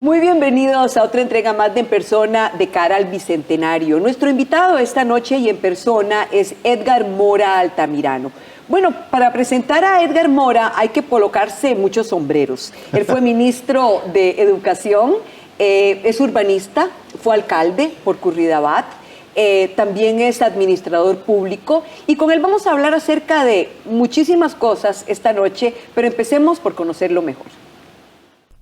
Muy bienvenidos a otra entrega más de En Persona de cara al Bicentenario. Nuestro invitado esta noche y en persona es Edgar Mora Altamirano. Bueno, para presentar a Edgar Mora hay que colocarse muchos sombreros. Él fue ministro de Educación, es urbanista, fue alcalde por Curridabat, también es administrador público y con él vamos a hablar acerca de muchísimas cosas esta noche, pero empecemos por conocerlo mejor.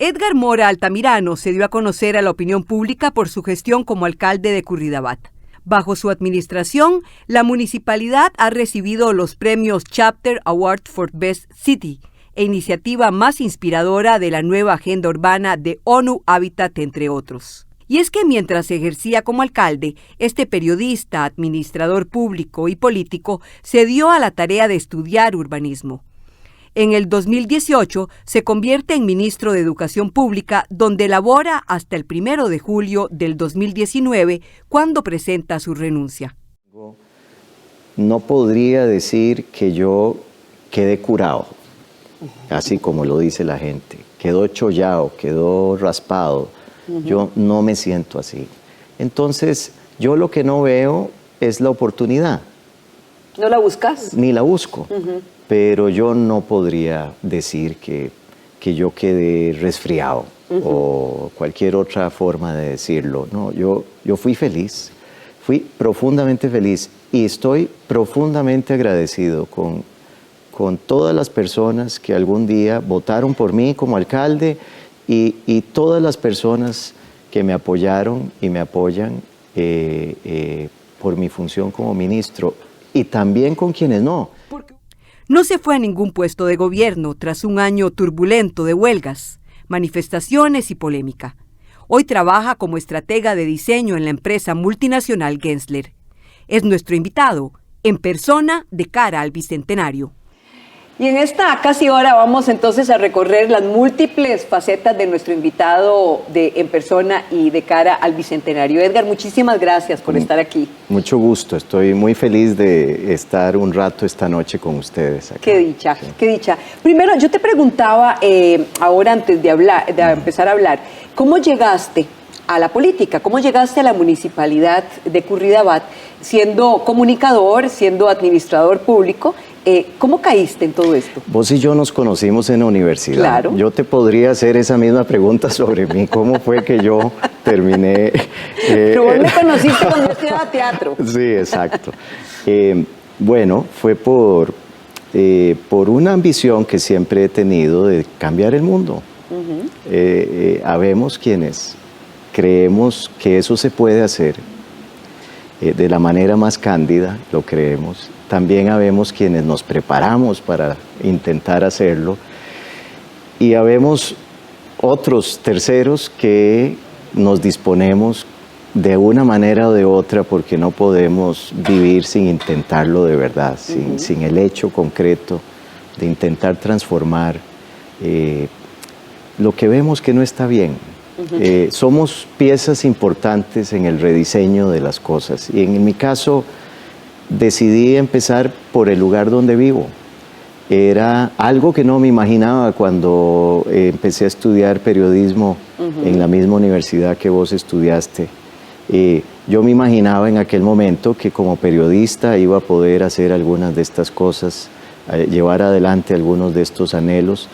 Edgar Mora Altamirano se dio a conocer a la opinión pública por su gestión como alcalde de Curridabat. Bajo su administración, la municipalidad ha recibido los premios Chapter Award for Best City e iniciativa más inspiradora de la nueva agenda urbana de ONU Habitat, entre otros. Y es que mientras ejercía como alcalde, este periodista, administrador público y político se dio a la tarea de estudiar urbanismo. En el 2018 se convierte en ministro de Educación Pública, donde labora hasta el 1 de julio del 2019, cuando presenta su renuncia. No podría decir que yo quedé curado, así como lo dice la gente. Quedó chollado, quedó raspado. Yo no me siento así. Entonces, yo lo que no veo es la oportunidad. ¿No la buscas? Ni la busco. Pero yo no podría decir que yo quedé resfriado o cualquier otra forma de decirlo. No, yo fui feliz, fui profundamente feliz y estoy profundamente agradecido con todas las personas que algún día votaron por mí como alcalde y todas las personas que me apoyaron y me apoyan por mi función como ministro y también con quienes no. No se fue a ningún puesto de gobierno tras un año turbulento de huelgas, manifestaciones y polémica. Hoy trabaja como estratega de diseño en la empresa multinacional Gensler. Es nuestro invitado, en persona de cara al Bicentenario. Y en esta casi hora vamos entonces a recorrer las múltiples facetas de nuestro invitado de En Persona y de cara al Bicentenario. Edgar, muchísimas gracias por estar aquí. Mucho gusto, estoy muy feliz de estar un rato esta noche con ustedes. Acá. Qué dicha, sí. Qué dicha. Primero, yo te preguntaba, ahora antes de empezar a hablar, ¿cómo llegaste a la política? ¿Cómo llegaste a la municipalidad de Curridabat siendo comunicador, siendo administrador público? ¿Cómo caíste en todo esto? Vos y yo nos conocimos en la universidad. Claro. Yo te podría hacer esa misma pregunta sobre mí. ¿Cómo fue que yo terminé? Pero vos me conociste cuando yo estudiaba teatro. Sí, exacto. Bueno, fue por una ambición que siempre he tenido de cambiar el mundo. Habemos quienes creemos que eso se puede hacer de la manera más cándida, lo creemos. También habemos quienes nos preparamos para intentar hacerlo y habemos otros terceros que nos disponemos de una manera o de otra porque no podemos vivir sin intentarlo de verdad, sin el hecho concreto de intentar transformar lo que vemos que no está bien. Somos piezas importantes en el rediseño de las cosas y en mi caso decidí empezar por el lugar donde vivo. Era algo que no me imaginaba cuando empecé a estudiar periodismo en la misma universidad que vos estudiaste. Yo me imaginaba en aquel momento que como periodista iba a poder hacer algunas de estas cosas, llevar adelante algunos de estos anhelos.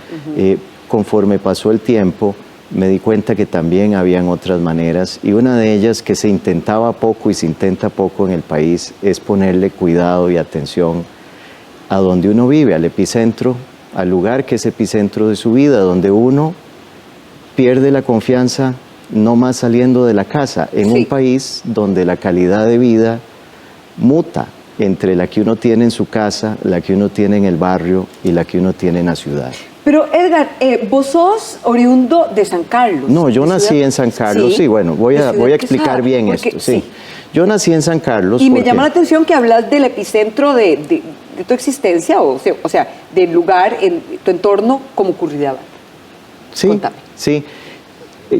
Conforme pasó el tiempo, me di cuenta que también habían otras maneras y una de ellas que se intentaba poco y se intenta poco en el país es ponerle cuidado y atención a donde uno vive, al epicentro, al lugar que es epicentro de su vida, donde uno pierde la confianza no más saliendo de la casa, en un país donde la calidad de vida muta entre la que uno tiene en su casa, la que uno tiene en el barrio y la que uno tiene en la ciudad. Pero Edgar, vos sos oriundo de San Carlos. No, yo nací en San Carlos, sí, bueno, voy a explicar bien esto, sí. Yo nací en San Carlos. Y me llama la atención que hablas del epicentro de tu existencia, o sea, del lugar, en tu entorno como Curridabat. Sí, contame. Sí.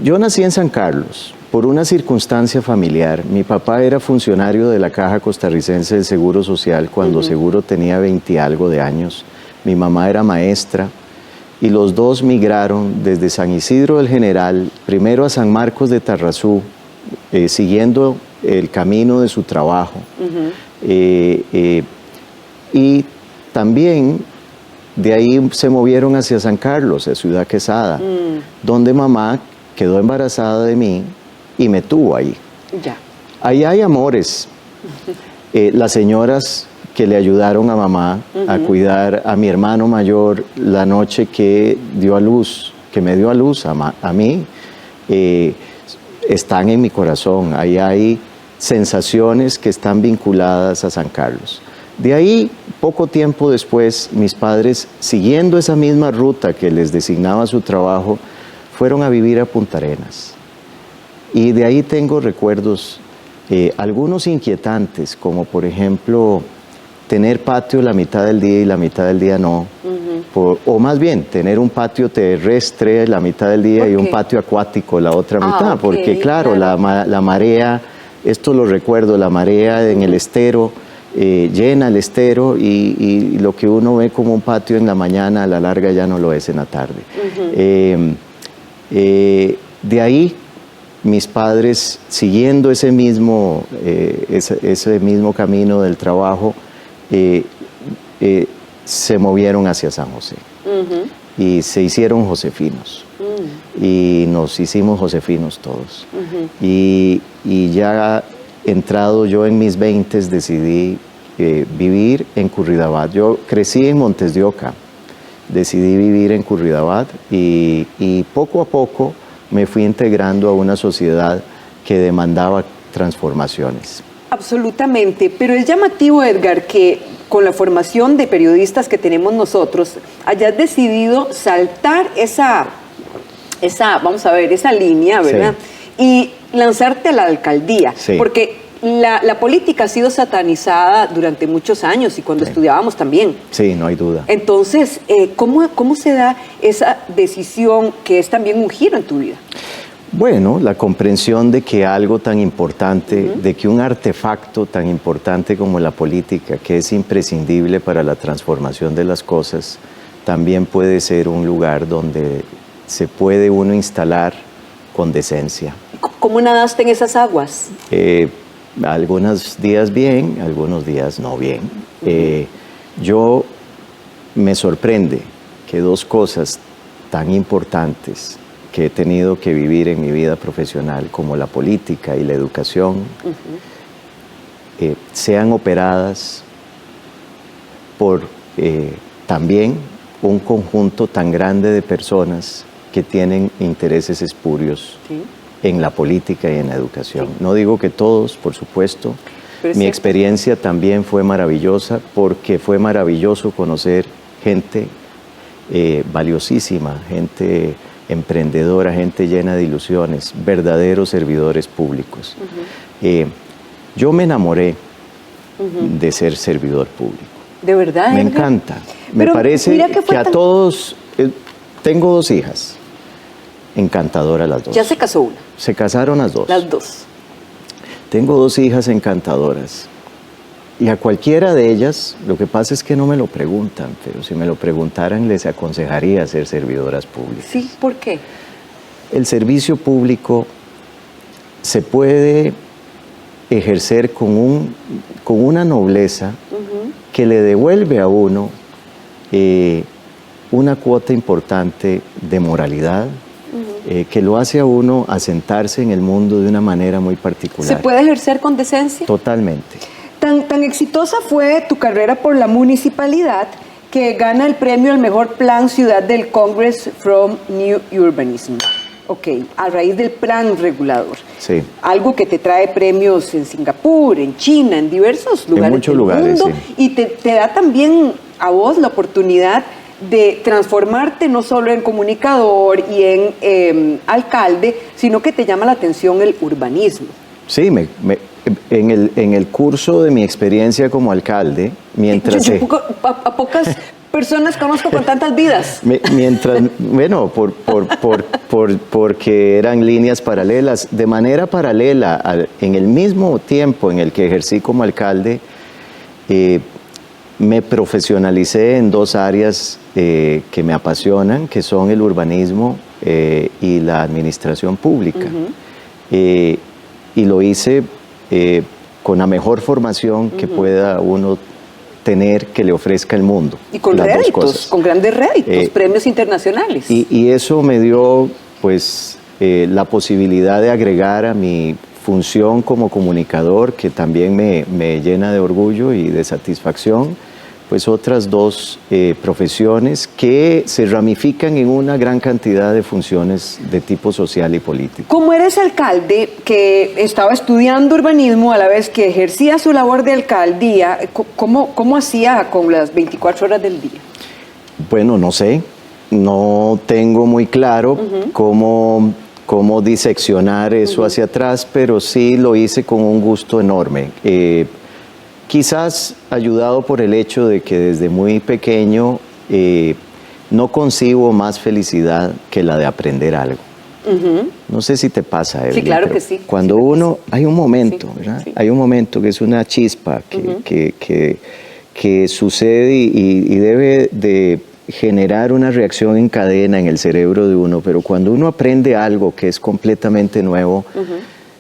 Yo nací en San Carlos por una circunstancia familiar. Mi papá era funcionario de la Caja Costarricense del Seguro Social cuando seguro tenía 20 y algo de años. Mi mamá era maestra. y los dos migraron desde San Isidro del General, primero a San Marcos de Tarrazú, siguiendo el camino de su trabajo. Y también de ahí se movieron hacia San Carlos, a Ciudad Quesada, donde mamá quedó embarazada de mí y me tuvo ahí. Ya. Ahí hay amores. Las señoras que le ayudaron a mamá a cuidar a mi hermano mayor la noche que dio a luz, que me dio a luz a mí, están en mi corazón. Ahí hay sensaciones que están vinculadas a San Carlos. De ahí, poco tiempo después, mis padres, siguiendo esa misma ruta que les designaba su trabajo, fueron a vivir a Punta Arenas. Y de ahí tengo recuerdos, algunos inquietantes, como por ejemplo, tener patio la mitad del día y la mitad del día no. O más bien, tener un patio terrestre la mitad del día y un patio acuático la otra mitad. Porque claro, la marea, esto lo recuerdo, la marea en el estero, llena el estero y lo que uno ve como un patio en la mañana, a la larga ya no lo es en la tarde. De ahí, mis padres, siguiendo ese mismo camino del trabajo, se movieron hacia San José y se hicieron josefinos y nos hicimos josefinos todos. Y ya entrado yo en mis 20s decidí vivir en Curridabat. Yo crecí en Montes de Oca, decidí vivir en Curridabat y poco a poco me fui integrando a una sociedad que demandaba transformaciones. Absolutamente, pero es llamativo, Edgar, que con la formación de periodistas que tenemos nosotros, hayas decidido saltar esa línea, ¿verdad? Sí. Y lanzarte a la alcaldía, sí. Porque la política ha sido satanizada durante muchos años y cuando estudiábamos también. Sí, no hay duda. Entonces, ¿cómo se da esa decisión que es también un giro en tu vida? Bueno, la comprensión de que algo tan importante, de que un artefacto tan importante como la política, que es imprescindible para la transformación de las cosas, también puede ser un lugar donde se puede uno instalar con decencia. ¿Cómo nadaste en esas aguas? Algunos días bien, algunos días no bien. Yo me sorprende que dos cosas tan importantes que he tenido que vivir en mi vida profesional, como la política y la educación, sean operadas por también un conjunto tan grande de personas que tienen intereses espurios en la política y en la educación. No digo que todos, por supuesto. Mi experiencia también fue maravillosa porque fue maravilloso conocer gente valiosísima, gente emprendedora, gente llena de ilusiones, verdaderos servidores públicos. Yo me enamoré de ser servidor público. ¿De verdad? Me encanta. Me parece que a todos... tengo 2 hijas, encantadoras las 2. ¿Ya se casó una? Se casaron las 2. Las 2. Tengo 2 hijas encantadoras. Y a cualquiera de ellas, lo que pasa es que no me lo preguntan, pero si me lo preguntaran les aconsejaría ser servidoras públicas. Sí, ¿por qué? El servicio público se puede ejercer con una nobleza que le devuelve a uno una cuota importante de moralidad, que lo hace a uno asentarse en el mundo de una manera muy particular. ¿Se puede ejercer con decencia? Totalmente. Tan exitosa fue tu carrera por la municipalidad que gana el premio al mejor plan ciudad del Congress from New Urbanism. Ok, a raíz del plan regulador. Sí. Algo que te trae premios en Singapur, en China, en diversos lugares en muchos del lugares, mundo. Sí. Y te da también a vos la oportunidad de transformarte no solo en comunicador y en alcalde, sino que te llama la atención el urbanismo. Sí, en el curso de mi experiencia como alcalde, mientras... A pocas personas conozco con tantas vidas. Bueno, porque eran líneas paralelas. De manera paralela, en el mismo tiempo en el que ejercí como alcalde, me profesionalicé en dos áreas que me apasionan, que son el urbanismo y la administración pública. Y lo hice con la mejor formación que pueda uno tener, que le ofrezca el mundo. Y con réditos, con grandes réditos, premios internacionales. Y eso me dio, pues, la posibilidad de agregar a mi función como comunicador, que también me llena de orgullo y de satisfacción, pues otras dos profesiones que se ramifican en una gran cantidad de funciones de tipo social y político. Como eres alcalde que estaba estudiando urbanismo a la vez que ejercía su labor de alcaldía, ¿cómo hacía con las 24 horas del día? Bueno, no sé, no tengo muy claro cómo diseccionar eso hacia atrás, pero sí lo hice con un gusto enorme. Quizás ayudado por el hecho de que desde muy pequeño no concibo más felicidad que la de aprender algo. No sé si te pasa, Evelyn. Sí, claro que sí. Cuando sí, uno, hay un momento, ¿verdad? Sí. Hay un momento que es una chispa que sucede y debe de generar una reacción en cadena en el cerebro de uno, pero cuando uno aprende algo que es completamente nuevo,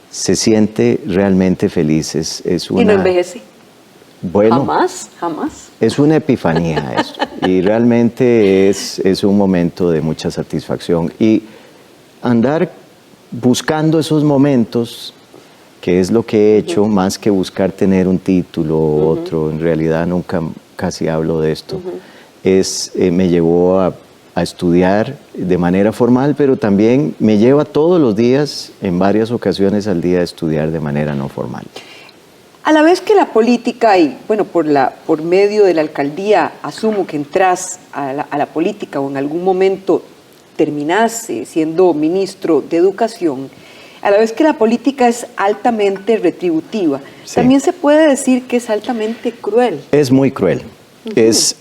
se siente realmente feliz. Es una... ¿Y no envejece? Bueno, jamás. Es una epifanía eso, y realmente es un momento de mucha satisfacción. Y andar buscando esos momentos, que es lo que he hecho, más que buscar tener un título o otro, en realidad nunca casi hablo de esto, me llevó a estudiar de manera formal, pero también me lleva todos los días, en varias ocasiones al día, a estudiar de manera no formal. A la vez que la política, y bueno, por medio de la alcaldía, asumo que entras a la política o en algún momento terminás siendo ministro de Educación, a la vez que la política es altamente retributiva, también se puede decir que es altamente cruel. Es muy cruel. Es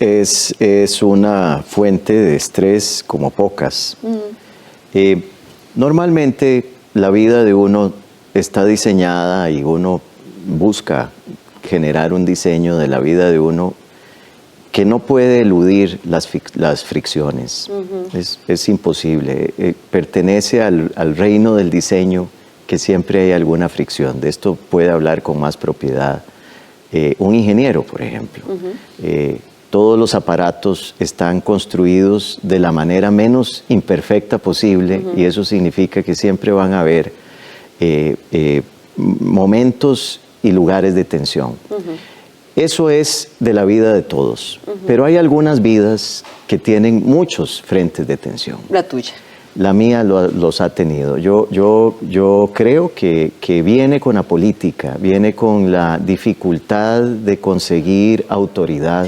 una fuente de estrés como pocas. Normalmente la vida de uno está diseñada y uno busca generar un diseño de la vida de uno que no puede eludir las fricciones. Es imposible. Pertenece al reino del diseño, que siempre hay alguna fricción. De esto puede hablar con más propiedad un ingeniero, por ejemplo. Todos los aparatos están construidos de la manera menos imperfecta posible, y eso significa que siempre van a haber momentos y lugares de tensión. Eso es de la vida de todos, pero hay algunas vidas que tienen muchos frentes de tensión. La tuya. La mía los ha tenido. Yo creo que viene con la política, viene con la dificultad de conseguir autoridad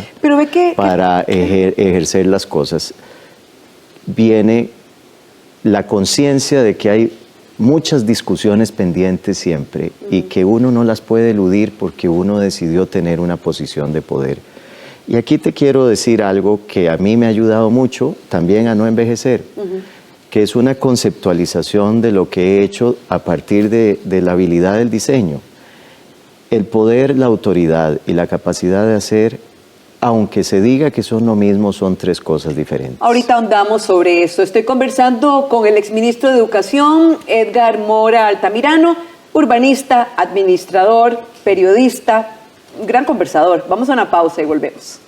para ejercer las cosas. Viene la conciencia de que hay muchas discusiones pendientes siempre y que uno no las puede eludir porque uno decidió tener una posición de poder. Y aquí te quiero decir algo que a mí me ha ayudado mucho también a no envejecer, que es una conceptualización de lo que he hecho a partir de la habilidad del diseño. El poder, la autoridad y la capacidad de hacer, aunque se diga que son lo mismo, son tres cosas diferentes. Ahorita ahondamos sobre eso. Estoy conversando con el exministro de Educación, Edgar Mora Altamirano, urbanista, administrador, periodista, un gran conversador. Vamos a una pausa y volvemos.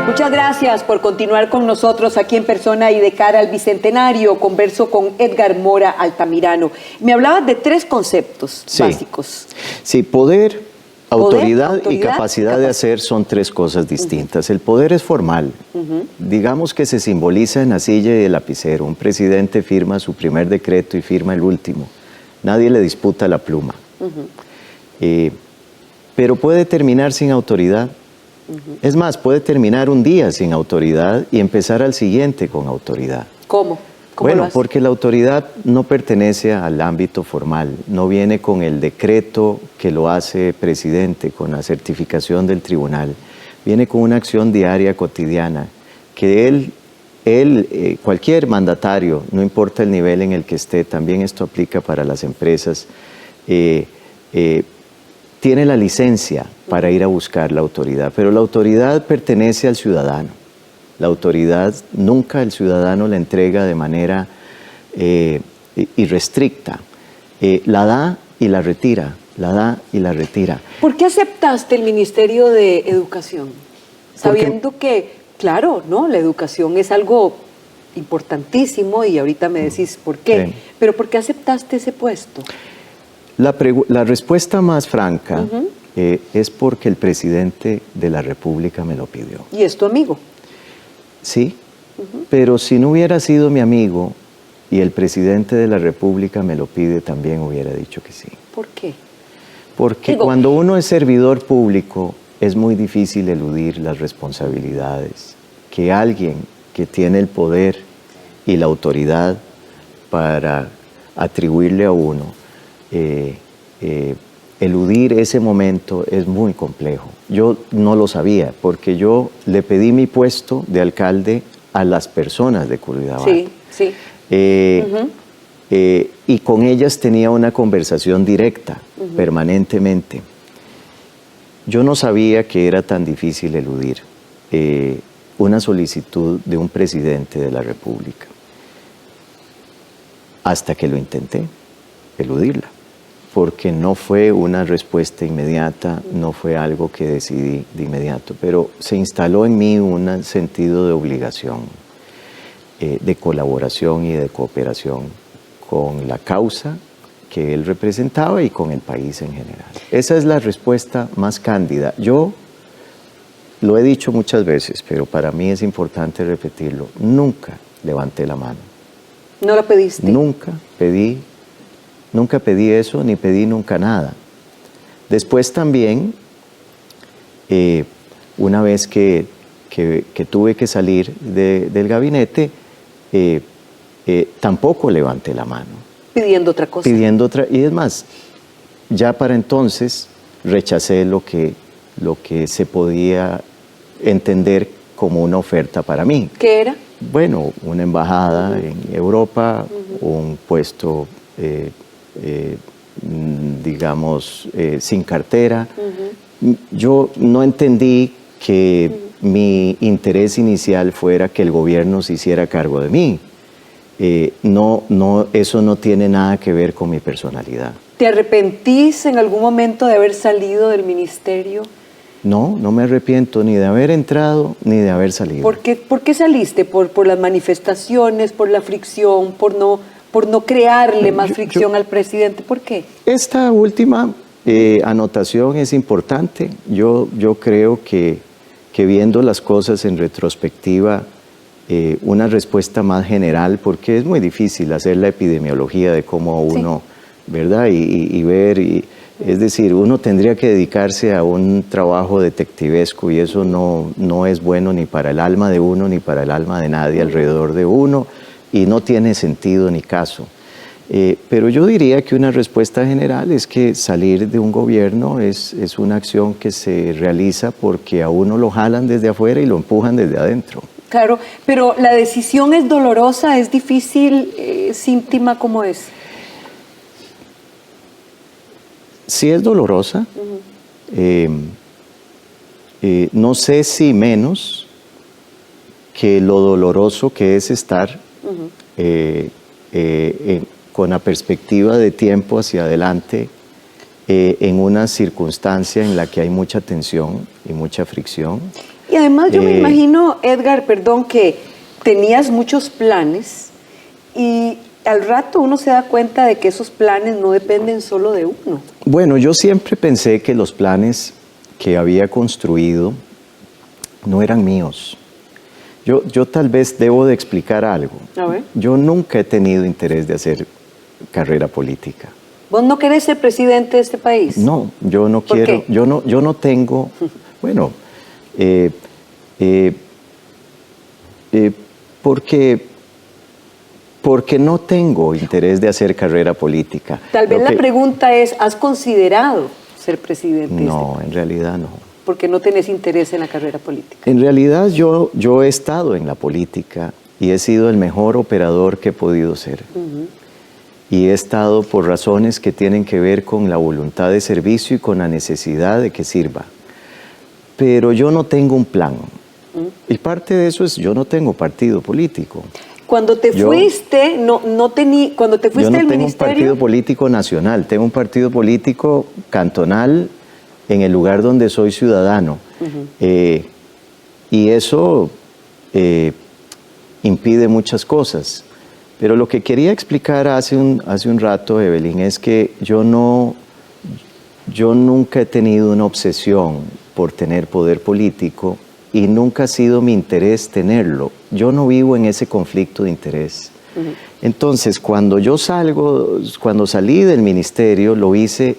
Muchas gracias por continuar con nosotros aquí en persona y de cara al Bicentenario. Converso con Edgar Mora Altamirano. Me hablabas de tres conceptos básicos. Sí, poder, autoridad y capacidad de hacer son tres cosas distintas. El poder es formal. Digamos que se simboliza en la silla y el lapicero. Un presidente firma su primer decreto y firma el último. Nadie le disputa la pluma. Pero puede terminar sin autoridad. Es más, puede terminar un día sin autoridad y empezar al siguiente con autoridad. ¿Cómo? ¿Cómo lo Bueno, hace? porque la autoridad no pertenece al ámbito formal, no viene con el decreto que lo hace presidente, con la certificación del tribunal, viene con una acción diaria, cotidiana, que cualquier mandatario, no importa el nivel en el que esté, también esto aplica para las empresas, tiene la licencia para ir a buscar la autoridad, pero la autoridad pertenece al ciudadano. La autoridad nunca el ciudadano la entrega de manera irrestricta. La da y la retira, la da y la retira. ¿Por qué aceptaste el Ministerio de Educación? Sabiendo que, claro, ¿no? La educación es algo importantísimo y ahorita me decís por qué. Sí. Pero ¿por qué aceptaste ese puesto? La respuesta más franca es porque el presidente de la República me lo pidió. Y es tu amigo. Sí, pero si no hubiera sido mi amigo y el presidente de la República me lo pide, también hubiera dicho que sí. ¿Por qué? Porque cuando uno es servidor público es muy difícil eludir las responsabilidades que alguien que tiene el poder y la autoridad para atribuirle a uno, eludir ese momento es muy complejo. Yo no lo sabía porque yo le pedí mi puesto de alcalde a las personas de Curridabat. Sí, sí. Y con ellas tenía una conversación directa, permanentemente. Yo no sabía que era tan difícil eludir una solicitud de un presidente de la República, hasta que lo intenté, eludirla, porque no fue una respuesta inmediata, no fue algo que decidí de inmediato, pero se instaló en mí un sentido de obligación, de colaboración y de cooperación con la causa que él representaba y con el país en general. Esa es la respuesta más cándida. Yo lo he dicho muchas veces, pero para mí es importante repetirlo. Nunca levanté la mano. ¿No la pediste? Nunca pedí eso, ni pedí nunca nada. Después también, una vez que tuve que salir del gabinete, tampoco levanté la mano. Pidiendo otra cosa. Pidiendo otra, y es más, ya para entonces rechacé lo que se podía entender como una oferta para mí. ¿Qué era? Bueno, una embajada en Europa, un puesto, digamos, sin cartera. Yo no entendí que mi interés inicial fuera que el gobierno se hiciera cargo de mí. Eso no tiene nada que ver con mi personalidad. ¿Te arrepentís en algún momento de haber salido del ministerio? No, no me arrepiento ni de haber entrado ni de haber salido. ¿Por qué saliste? ¿Por las manifestaciones, por la fricción, por no crearle más fricción al presidente? ¿Por qué? Esta última anotación es importante. Yo creo que viendo las cosas en retrospectiva, una respuesta más general, porque es muy difícil hacer la epidemiología de cómo uno, ¿verdad? Y ver, es decir, uno tendría que dedicarse a un trabajo detectivesco y eso no es bueno ni para el alma de uno ni para el alma de nadie alrededor de uno y no tiene sentido ni caso. Pero yo diría que una respuesta general es que salir de un gobierno es una acción que se realiza porque a uno lo jalan desde afuera y lo empujan desde adentro. Claro, pero la decisión es dolorosa, es difícil, es íntima, ¿cómo es? Sí es dolorosa, no sé si menos que lo doloroso que es estar con la perspectiva de tiempo hacia adelante en una circunstancia en la que hay mucha tensión y mucha fricción. Y además yo me imagino, Edgar, perdón, que tenías muchos planes y al rato uno se da cuenta de que esos planes no dependen solo de uno. Bueno, yo siempre pensé que los planes que había construido no eran míos. Yo tal vez debo de explicar algo. A ver. Yo nunca he tenido interés de hacer carrera política. ¿Vos no querés ser presidente de este país? No, yo no ¿Por quiero, qué? yo no tengo, bueno, Eh, eh, porque no tengo interés de hacer carrera política. Tal vez la pregunta es, ¿has considerado ser presidente? No, en realidad no. Porque no tenés interés en la carrera política. En realidad yo he estado en la política y he sido el mejor operador que he podido ser. Y he estado por razones que tienen que ver con la voluntad de servicio y con la necesidad de que sirva. Pero yo no tengo un plan. Y parte de eso es, yo no tengo partido político. Cuando te fuiste, cuando te fuiste del ministerio... Yo no tengo un partido político nacional, tengo un partido político cantonal en el lugar donde soy ciudadano. Y eso impide muchas cosas. Pero lo que quería explicar hace un rato, Evelyn, es que yo nunca he tenido una obsesión por tener poder político y nunca ha sido mi interés tenerlo. Yo no vivo en ese conflicto de interés. Entonces, cuando salí del ministerio, lo hice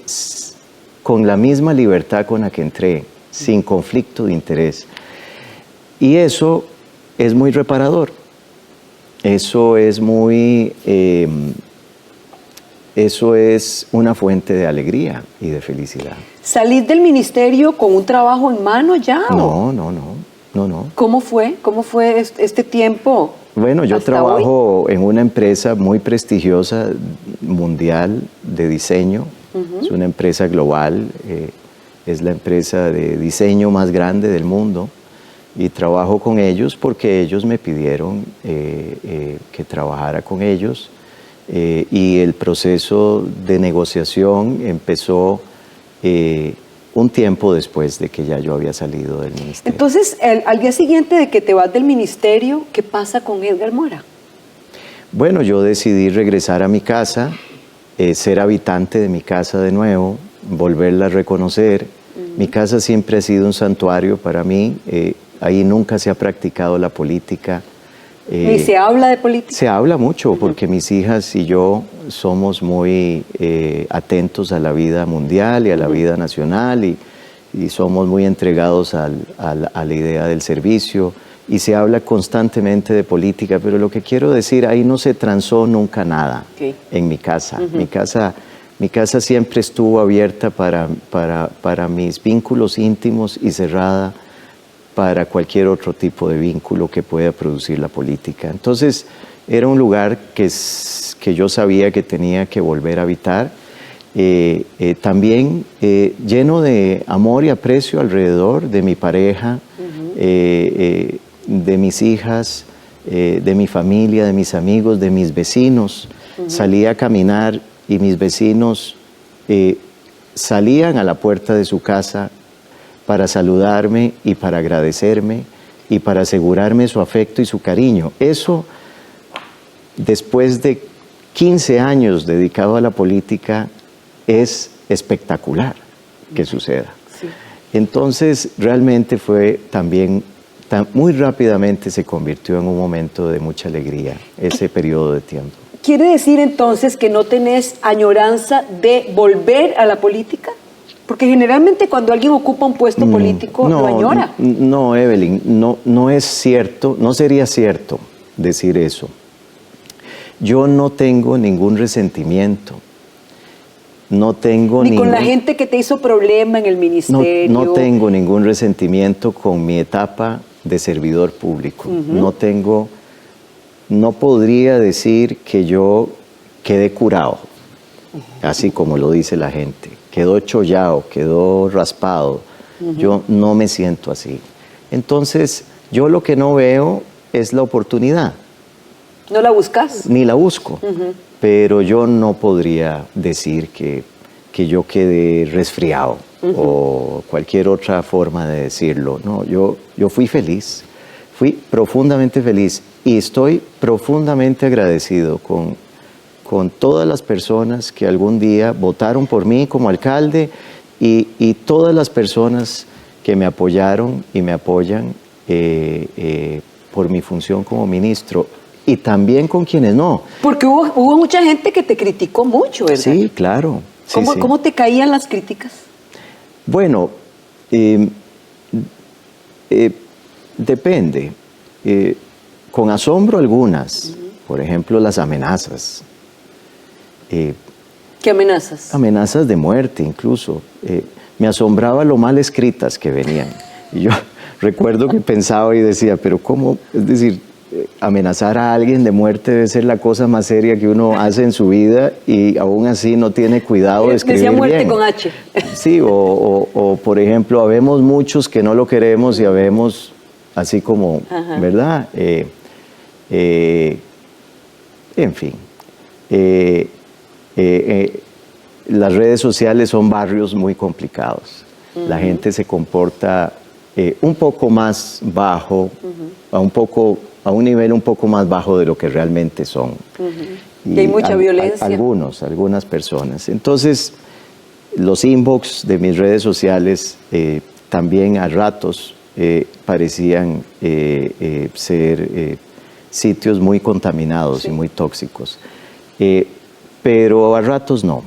con la misma libertad con la que entré, sin conflicto de interés. Y eso es muy reparador. Eso es una fuente de alegría y de felicidad. ¿Salís del ministerio con un trabajo en mano ya? No. ¿Cómo fue? ¿Cómo fue este tiempo? Bueno, yo trabajo en una empresa muy prestigiosa, mundial, de diseño. Es una empresa global, es la empresa de diseño más grande del mundo. Y trabajo con ellos porque ellos me pidieron que trabajara con ellos. Y el proceso de negociación empezó un tiempo después de que ya yo había salido del ministerio. Entonces, al día siguiente de que te vas del ministerio, ¿qué pasa con Edgar Mora? Bueno, yo decidí regresar a mi casa, ser habitante de mi casa de nuevo, volverla a reconocer. Mi casa siempre ha sido un santuario para mí. Ahí nunca se ha practicado la política. ¿Ni se habla de política? Se habla mucho porque mis hijas y yo somos muy atentos a la vida mundial y a la vida nacional y somos muy entregados a la idea del servicio y se habla constantemente de política, pero lo que quiero decir, ahí no se transó nunca nada en mi casa. Mi casa siempre estuvo abierta para mis vínculos íntimos y cerrada para cualquier otro tipo de vínculo que pueda producir la política. Entonces, era un lugar que yo sabía que tenía que volver a habitar, también lleno de amor y aprecio alrededor de mi pareja, de mis hijas, de mi familia, de mis amigos, de mis vecinos. Salía a caminar y mis vecinos salían a la puerta de su casa para saludarme y para agradecerme y para asegurarme su afecto y su cariño. Eso, después de 15 años dedicado a la política, es espectacular que suceda. Sí. Entonces, realmente fue también, muy rápidamente se convirtió en un momento de mucha alegría, ese periodo de tiempo. ¿Quiere decir entonces que no tenés añoranza de volver a la política? Porque generalmente cuando alguien ocupa un puesto político lo añora. No, Evelyn, no es cierto, no sería cierto decir eso. Yo no tengo ningún resentimiento. No tengo ni con la gente que te hizo problema en el ministerio. No tengo ningún resentimiento con mi etapa de servidor público. No podría decir que yo quedé curado, así como lo dice la gente. Quedó chollado, quedó raspado. Yo no me siento así. Entonces, yo lo que no veo es la oportunidad. ¿No la buscas? Ni la busco. Pero yo no podría decir que yo quedé resfriado o cualquier otra forma de decirlo. No, yo fui feliz, fui profundamente feliz y estoy profundamente agradecido con todas las personas que algún día votaron por mí como alcalde y todas las personas que me apoyaron y me apoyan por mi función como ministro. Y también con quienes no. Porque hubo mucha gente que te criticó mucho, ¿verdad? Sí, claro. ¿Cómo te caían las críticas? Bueno, Depende. Con asombro algunas, por ejemplo, las amenazas. ¿Qué amenazas? Amenazas de muerte incluso. Me asombraba lo mal escritas que venían. Y yo recuerdo que pensaba y decía, pero ¿cómo? Es decir, amenazar a alguien de muerte debe ser la cosa más seria que uno hace en su vida y aún así no tiene cuidado de escribir Decía muerte bien. con H. Sí, o por ejemplo, habemos muchos que no lo queremos y habemos así como, Ajá. ¿verdad? En fin. Las redes sociales son barrios muy complicados. La gente se comporta un poco más bajo, a un nivel un poco más bajo de lo que realmente son. Y hay mucha violencia. Algunas personas. Entonces, los inbox de mis redes sociales también a ratos parecían ser sitios muy contaminados y muy tóxicos. Pero a ratos no.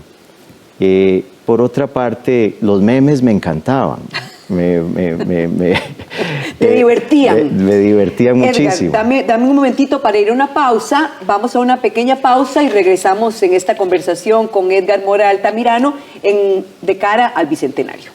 Por otra parte, los memes me encantaban. Te divertían. Me divertían muchísimo. Edgar, dame un momentito para ir a una pausa. Vamos a una pequeña pausa y regresamos en esta conversación con Edgar Mora Altamirano de cara al Bicentenario.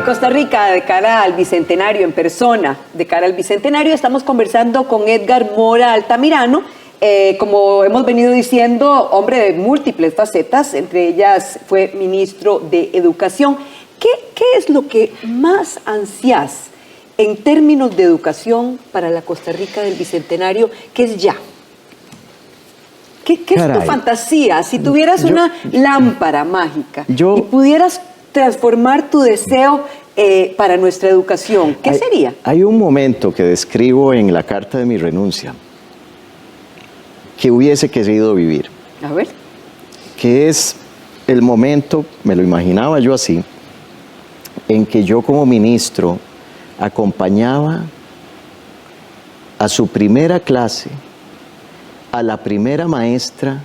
Costa Rica, de cara al Bicentenario, en persona, de cara al Bicentenario, estamos conversando con Edgar Mora Altamirano, como hemos venido diciendo, hombre de múltiples facetas, entre ellas fue ministro de Educación. ¿Qué es lo que más ansias en términos de educación para la Costa Rica del Bicentenario, que es ya? ¿Qué es tu fantasía? Si tuvieras una lámpara mágica y pudieras transformar tu deseo para nuestra educación, ¿qué sería? Hay un momento que describo en la carta de mi renuncia que hubiese querido vivir. A ver. Que es el momento, me lo imaginaba yo así, en que yo como ministro acompañaba a su primera clase a la primera maestra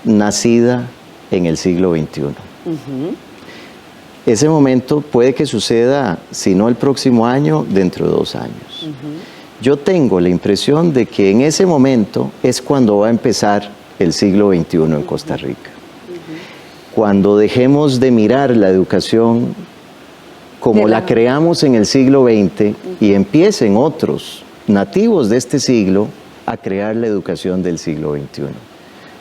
nacida en el siglo XXI. Ese momento puede que suceda, si no el próximo año, dentro de 2 años. Yo tengo la impresión de que en ese momento es cuando va a empezar el siglo XXI en Costa Rica. Cuando dejemos de mirar la educación como la creamos en el siglo XX y empiecen otros nativos de este siglo a crear la educación del siglo XXI.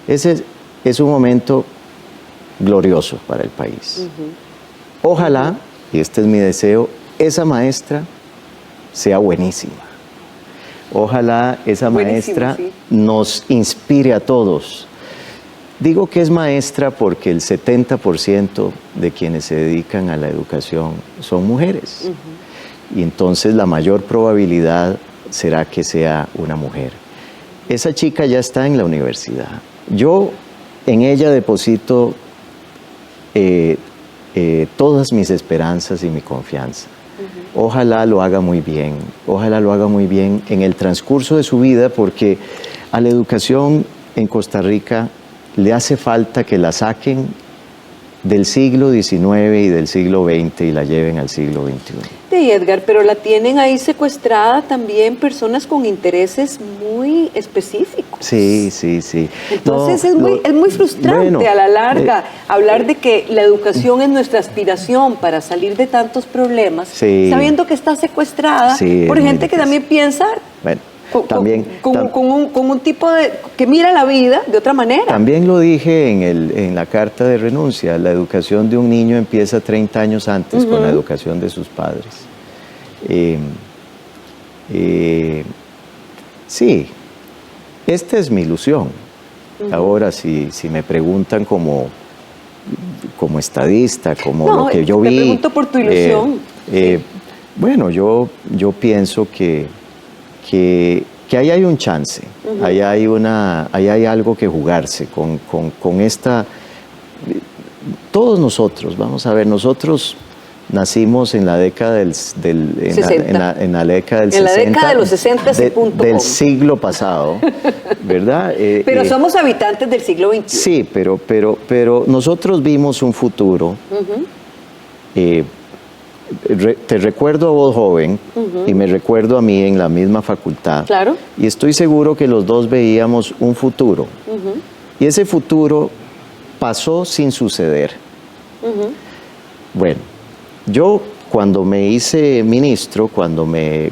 Ese es un momento glorioso para el país. Ojalá, y este es mi deseo, esa maestra sea buenísima. Ojalá esa maestra nos inspire a todos. Digo que es maestra porque el 70% de quienes se dedican a la educación son mujeres. Y entonces la mayor probabilidad será que sea una mujer. Esa chica ya está en la universidad. Yo en ella deposito todas mis esperanzas y mi confianza. Ojalá lo haga muy bien, ojalá lo haga muy bien en el transcurso de su vida, porque a la educación en Costa Rica le hace falta que la saquen del siglo XIX y del siglo XX y la lleven al siglo XXI. Sí, Edgar, pero la tienen ahí secuestrada también personas con intereses muy específicos. Sí. Entonces no, es muy frustrante a la larga hablar de que la educación es nuestra aspiración para salir de tantos problemas, sabiendo que está secuestrada por gente que también piensa con un tipo de que mira la vida de otra manera. También lo dije en la carta de renuncia, la educación de un niño empieza 30 años antes con la educación de sus padres. Sí, esta es mi ilusión. Ahora, si me preguntan como estadista, como lo que yo vi... Te pregunto por tu ilusión. Bueno, yo pienso que que ahí hay un chance, ahí hay algo que jugarse con esta... Todos nosotros, vamos a ver, nosotros nacimos en la década del 60. En la década del 60. En la década de los 60 del siglo pasado, ¿verdad? Pero somos habitantes del siglo XXI. Sí, pero nosotros vimos un futuro. Te recuerdo a vos joven y me recuerdo a mí en la misma facultad. Claro. Y estoy seguro que los dos veíamos un futuro. Y ese futuro pasó sin suceder. Bueno, yo cuando me hice ministro, cuando me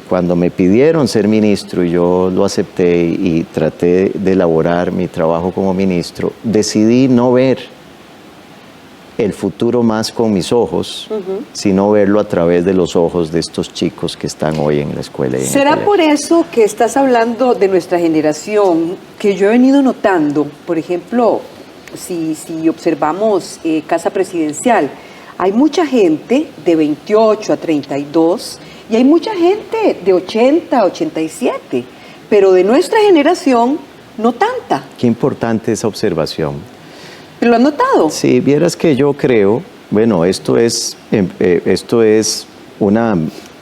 pidieron ser ministro y yo lo acepté y traté de elaborar mi trabajo como ministro, decidí no ver el futuro más con mis ojos, sino verlo a través de los ojos de estos chicos que están hoy en la escuela. ¿Será por eso que estás hablando de nuestra generación, que yo he venido notando, por ejemplo, si observamos Casa Presidencial, hay mucha gente de 28 a 32 y hay mucha gente de 80 a 87, pero de nuestra generación no tanta? Qué importante esa observación. ¿Lo has notado? Sí, vieras que yo creo, bueno, esto es una...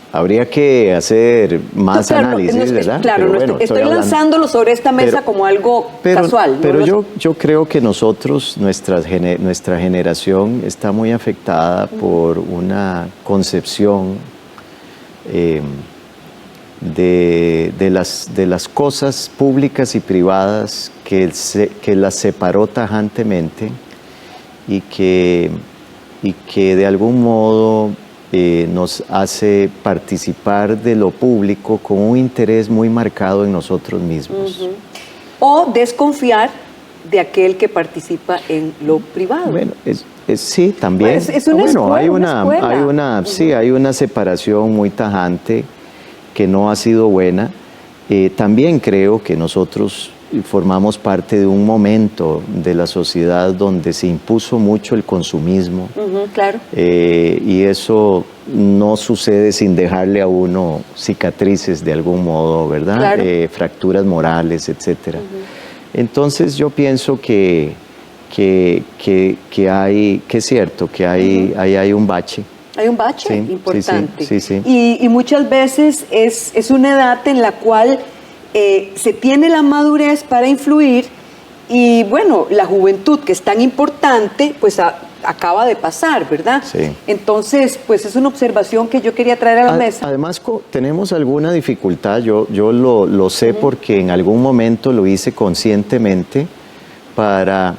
Habría que hacer más análisis, ¿verdad? Claro, pero bueno, estoy lanzándolo sobre esta mesa como algo casual. Pero yo creo que nosotros, nuestra generación está muy afectada por una concepción de las cosas públicas y privadas que las separó tajantemente y que de algún modo nos hace participar de lo público con un interés muy marcado en nosotros mismos. O desconfiar de aquel que participa en lo privado. Bueno, sí, también. Es una escuela. Hay una separación muy tajante que no ha sido buena. También creo que nosotros formamos parte de un momento de la sociedad donde se impuso mucho el consumismo. Claro. Y eso no sucede sin dejarle a uno cicatrices de algún modo, ¿verdad? Claro. Fracturas morales, etcétera. Entonces yo pienso que es cierto que hay un bache. Hay un bache importante. Sí. Y muchas veces es una edad en la cual se tiene la madurez para influir y bueno, la juventud que es tan importante, pues acaba de pasar, ¿verdad? Sí. Entonces, pues es una observación que yo quería traer a la mesa. Además, tenemos alguna dificultad, yo lo sé porque en algún momento lo hice conscientemente para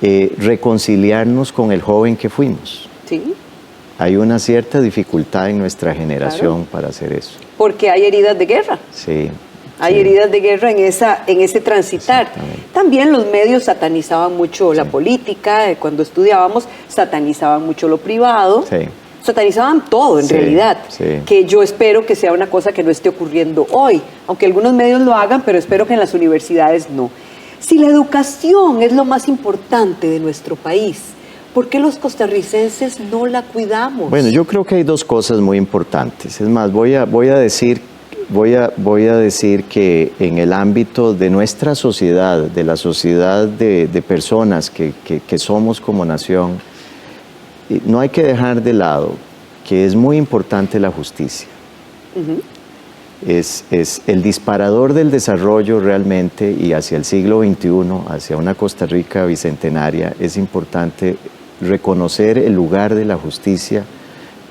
reconciliarnos con el joven que fuimos. Sí. Hay una cierta dificultad en nuestra generación para hacer eso. Porque hay heridas de guerra. Sí. Hay heridas de guerra en ese transitar. También los medios satanizaban mucho la política, cuando estudiábamos satanizaban mucho lo privado, satanizaban todo en realidad, que yo espero que sea una cosa que no esté ocurriendo hoy, aunque algunos medios lo hagan, pero espero que en las universidades no. Si la educación es lo más importante de nuestro país, ¿por qué los costarricenses no la cuidamos? Bueno, yo creo que hay dos cosas muy importantes. Es más, voy a decir que en el ámbito de nuestra sociedad, de la sociedad de personas que somos como nación, no hay que dejar de lado que es muy importante la justicia. Es el disparador del desarrollo realmente, y hacia el siglo XXI, hacia una Costa Rica bicentenaria, es importante reconocer el lugar de la justicia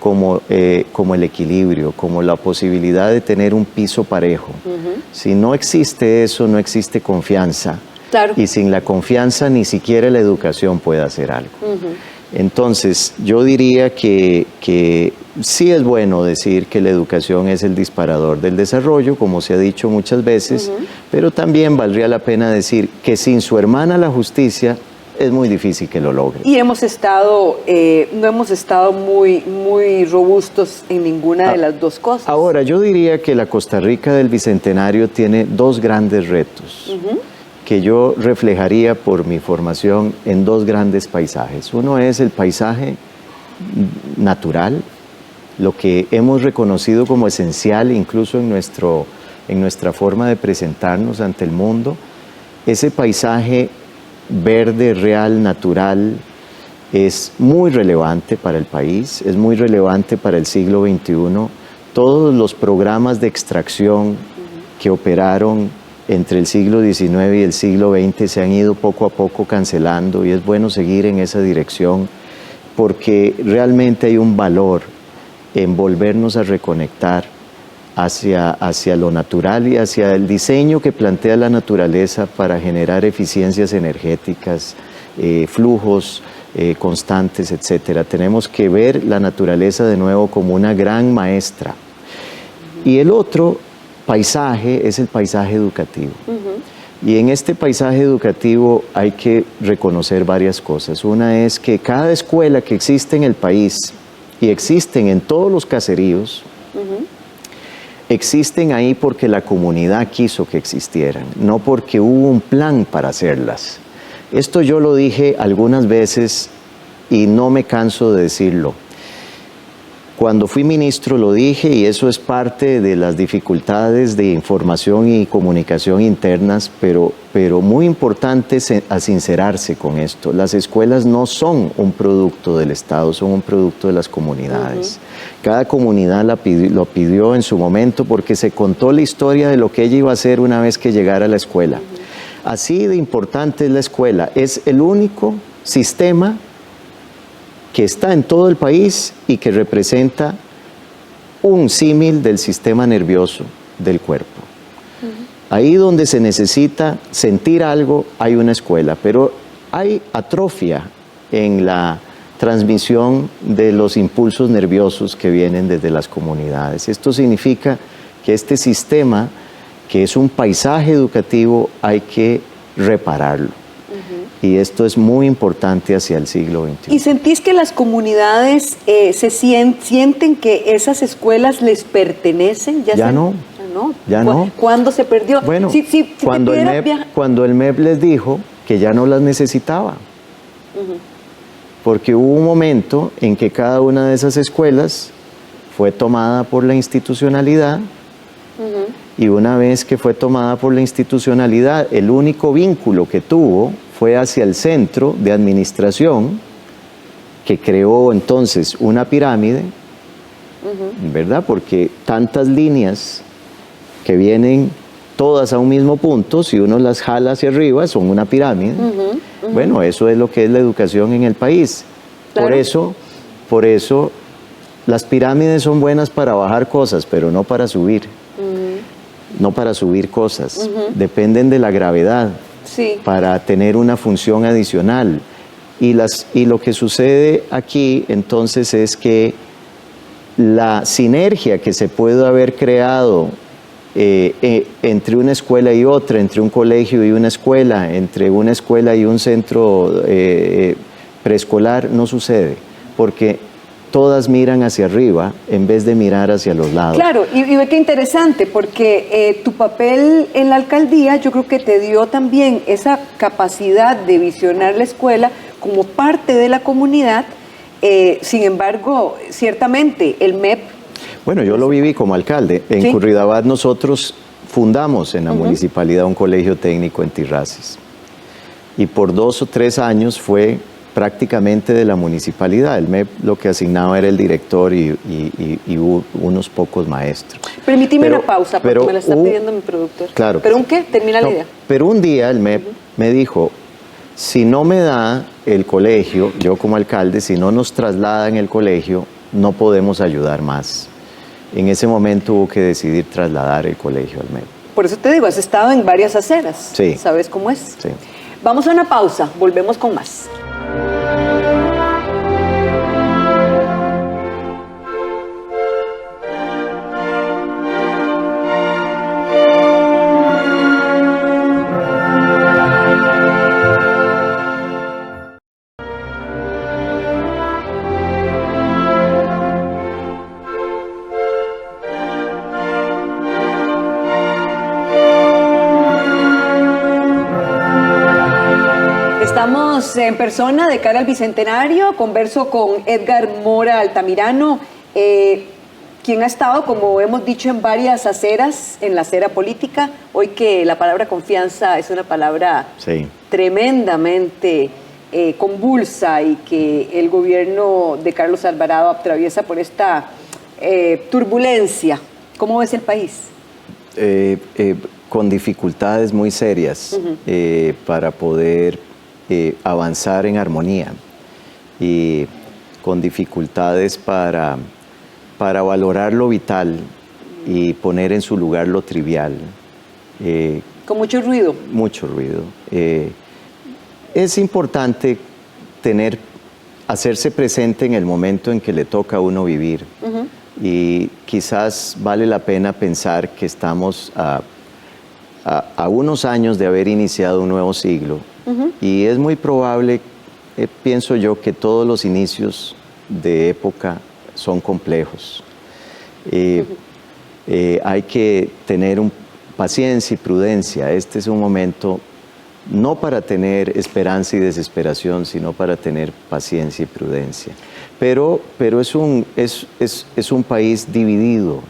como el equilibrio, como la posibilidad de tener un piso parejo. Si no existe eso, no existe confianza. Claro. Y sin la confianza ni siquiera la educación puede hacer algo. Entonces, yo diría que sí es bueno decir que la educación es el disparador del desarrollo, como se ha dicho muchas veces, pero también valdría la pena decir que sin su hermana la justicia, es muy difícil que lo logre. Y no hemos estado muy robustos en ninguna de las dos cosas. Ahora, yo diría que la Costa Rica del Bicentenario tiene dos grandes retos que yo reflejaría por mi formación en dos grandes paisajes. Uno es el paisaje natural, lo que hemos reconocido como esencial incluso en nuestro en nuestra forma de presentarnos ante el mundo. Ese paisaje verde, real, natural, es muy relevante para el país, es muy relevante para el siglo XXI. Todos los programas de extracción que operaron entre el siglo XIX y el siglo XX se han ido poco a poco cancelando, y es bueno seguir en esa dirección porque realmente hay un valor en volvernos a reconectar hacia lo natural y hacia el diseño que plantea la naturaleza para generar eficiencias energéticas, flujos constantes, etc. Tenemos que ver la naturaleza de nuevo como una gran maestra. Y el otro paisaje es el paisaje educativo. Y en este paisaje educativo hay que reconocer varias cosas. Una es que cada escuela que existe en el país, y existen en todos los caseríos, existen ahí porque la comunidad quiso que existieran, no porque hubo un plan para hacerlas. Esto yo lo dije algunas veces y no me canso de decirlo. Cuando fui ministro lo dije, y eso es parte de las dificultades de información y comunicación internas, pero muy importante a sincerarse con esto. Las escuelas no son un producto del Estado, son un producto de las comunidades. Cada comunidad lo pidió en su momento porque se contó la historia de lo que ella iba a hacer una vez que llegara a la escuela. Así de importante es la escuela. Es el único sistema que está en todo el país y que representa un símil del sistema nervioso del cuerpo. Ahí donde se necesita sentir algo, hay una escuela, pero hay atrofia en la transmisión de los impulsos nerviosos que vienen desde las comunidades. Esto significa que este sistema, que es un paisaje educativo, hay que repararlo. Y esto es muy importante hacia el siglo XXI. ¿Y sentís que las comunidades sienten que esas escuelas les pertenecen? Ya no. Ya no. ¿Cuándo se perdió? Bueno, cuando el MEP les dijo que ya no las necesitaba. Porque hubo un momento en que cada una de esas escuelas fue tomada por la institucionalidad. Y una vez que fue tomada por la institucionalidad, el único vínculo que tuvo fue hacia el centro de administración, que creó entonces una pirámide, ¿verdad? Porque tantas líneas que vienen todas a un mismo punto, si uno las jala hacia arriba, son una pirámide. Bueno, eso es lo que es la educación en el país. Claro. Por eso las pirámides son buenas para bajar cosas, pero no para subir. No para subir cosas. Dependen de la gravedad. Sí. Para tener una función adicional. Y lo que sucede aquí entonces es que la sinergia que se puede haber creado entre una escuela y otra, entre un colegio y una escuela, entre una escuela y un centro preescolar, no sucede, porque todas miran hacia arriba en vez de mirar hacia los lados. Claro, y ve qué interesante, porque tu papel en la alcaldía yo creo que te dio también esa capacidad de visionar la escuela como parte de la comunidad. Sin embargo, ciertamente, el MEP... Bueno, yo lo viví como alcalde. En Curridabat nosotros fundamos en la municipalidad un colegio técnico en Tirraces. Y por 2 o 3 años fue prácticamente de la municipalidad. El MEP lo que asignaba era el director y unos pocos maestros. Permíteme una pausa, porque me la está pidiendo mi productor. Claro. ¿Pero un qué? Termina la idea. Pero un día el MEP me dijo, si no me da el colegio, yo como alcalde, si no nos trasladan el colegio, no podemos ayudar más. En ese momento hubo que decidir trasladar el colegio al MEP. Por eso te digo, has estado en varias aceras. Sí. ¿Sabes cómo es? Sí. Vamos a una pausa, volvemos con más. Estamos en persona de cara al Bicentenario, converso con Edgar Mora Altamirano. quien ha estado, como hemos dicho, en varias aceras, en la acera política, hoy que la palabra confianza es una palabra tremendamente convulsa y que el gobierno de Carlos Alvarado atraviesa por esta turbulencia. ¿Cómo ves el país? Con dificultades muy serias para poder avanzar en armonía y con dificultades para valorar lo vital y poner en su lugar lo trivial. Con mucho ruido. Mucho ruido. Es importante hacerse presente en el momento en que le toca a uno vivir. Y quizás vale la pena pensar que estamos a unos años de haber iniciado un nuevo siglo. Y es muy probable, pienso yo, que todos los inicios de época son complejos. Hay que tener paciencia y prudencia. Este es un momento no para tener esperanza y desesperación, sino para tener paciencia y prudencia. Pero es un país dividido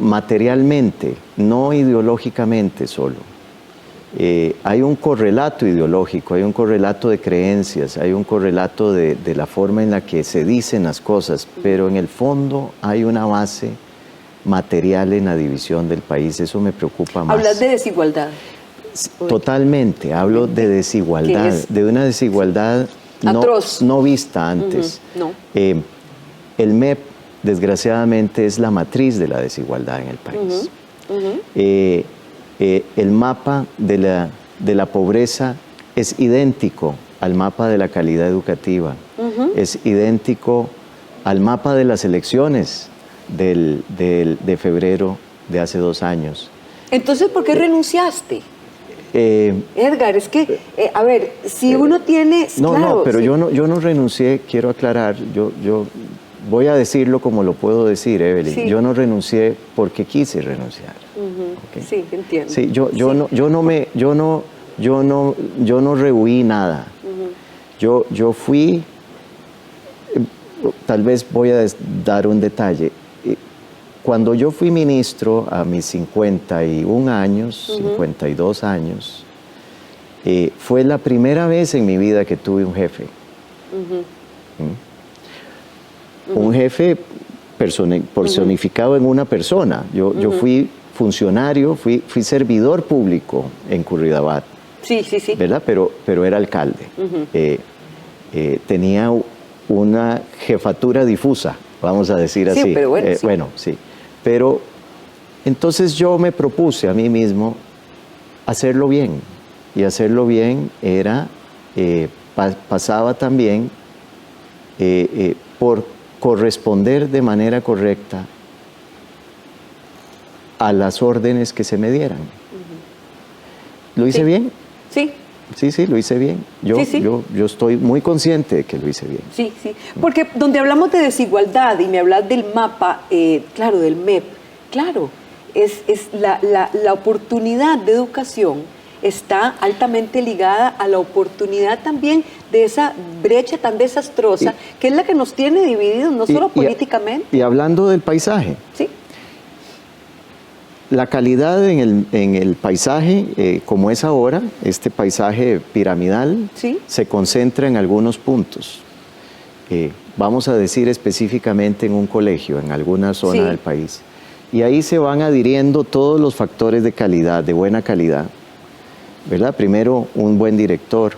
materialmente, no ideológicamente solo. Hay un correlato ideológico, hay un correlato de creencias, hay un correlato de la forma en la que se dicen las cosas, pero en el fondo hay una base material en la división del país. Eso me preocupa más. ¿Hablas de desigualdad? Totalmente, hablo de desigualdad, de una desigualdad no vista antes. El MEP, desgraciadamente, es la matriz de la desigualdad en el país. El mapa de la pobreza es idéntico al mapa de la calidad educativa, es idéntico al mapa de las elecciones de febrero de hace 2 años. Entonces, ¿por qué renunciaste? Edgar, es que, a ver, si uno tiene... Pero sí. yo no renuncié, quiero aclarar, yo voy a decirlo como lo puedo decir, Evelyn. Sí. Yo no renuncié porque quise renunciar. ¿Okay? Sí, entiendo. Sí, yo no rehuí nada. Yo fui, tal vez voy a dar un detalle. Cuando yo fui ministro a mis 51 años, 52 años, fue la primera vez en mi vida que tuve un jefe. Un jefe personificado en una persona. Yo fui funcionario, fui servidor público en Curridabat. Sí. ¿Verdad? Pero era alcalde. Tenía una jefatura difusa, vamos a decir así. Sí, pero bueno, sí. Bueno, sí. Pero entonces yo me propuse a mí mismo hacerlo bien. Y hacerlo bien era, pasaba también por corresponder de manera correcta a las órdenes que se me dieran. ¿Lo hice bien? Sí. Sí, lo hice bien. Yo estoy muy consciente de que lo hice bien. Sí. Porque donde hablamos de desigualdad y me hablas del mapa, claro, del MEP, claro, es la oportunidad de educación está altamente ligada a la oportunidad también de esa brecha tan desastrosa que es la que nos tiene divididos, no solo políticamente. Y hablando del paisaje. Sí. La calidad en el paisaje, como es ahora, este paisaje piramidal, se concentra en algunos puntos. Vamos a decir específicamente en un colegio, en alguna zona del país. Y ahí se van adhiriendo todos los factores de calidad, de buena calidad, ¿verdad? Primero, un buen director,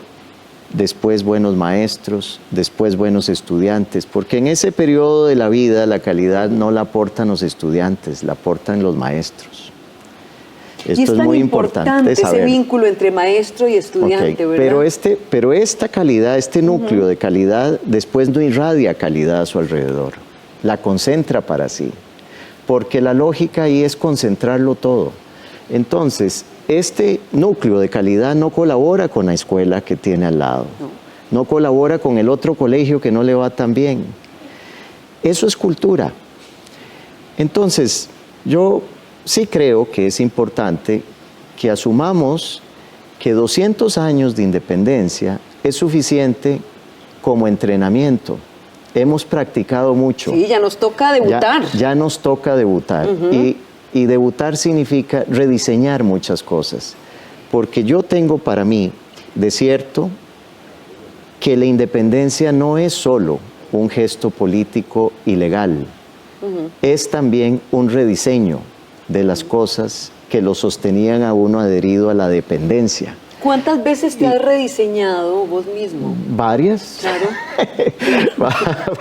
después buenos maestros, después buenos estudiantes, porque en ese periodo de la vida la calidad no la aportan los estudiantes, la aportan los maestros. Esto es muy importante saber. Ese vínculo entre maestro y estudiante, ¿verdad? Pero esta calidad, este núcleo de calidad, después no irradia calidad a su alrededor, la concentra para sí, porque la lógica ahí es concentrarlo todo. Entonces, este núcleo de calidad no colabora con la escuela que tiene al lado, no colabora con el otro colegio que no le va tan bien. Eso es cultura. Entonces, yo sí creo que es importante que asumamos que 200 años de independencia es suficiente como entrenamiento, hemos practicado mucho. Sí, ya nos toca debutar. Ya nos toca debutar. Y debutar significa rediseñar muchas cosas. Porque yo tengo para mí, de cierto, que la independencia no es solo un gesto político y legal, es también un rediseño de las cosas que lo sostenían a uno adherido a la dependencia. ¿Cuántas veces te has rediseñado vos mismo? Varias. Claro.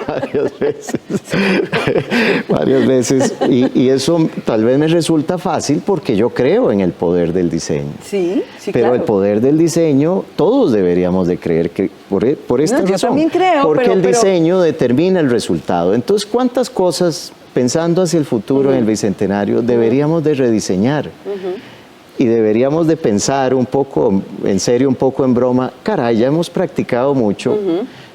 Varias veces. Varias veces. Y eso tal vez me resulta fácil porque yo creo en el poder del diseño. Sí, sí, pero claro. el poder del diseño, todos deberíamos de creer que por esta razón. Yo también creo, porque el pero diseño determina el resultado. Entonces, ¿cuántas cosas, pensando hacia el futuro en el Bicentenario, deberíamos de rediseñar? Y deberíamos de pensar un poco, en serio, un poco en broma, caray, ya hemos practicado mucho,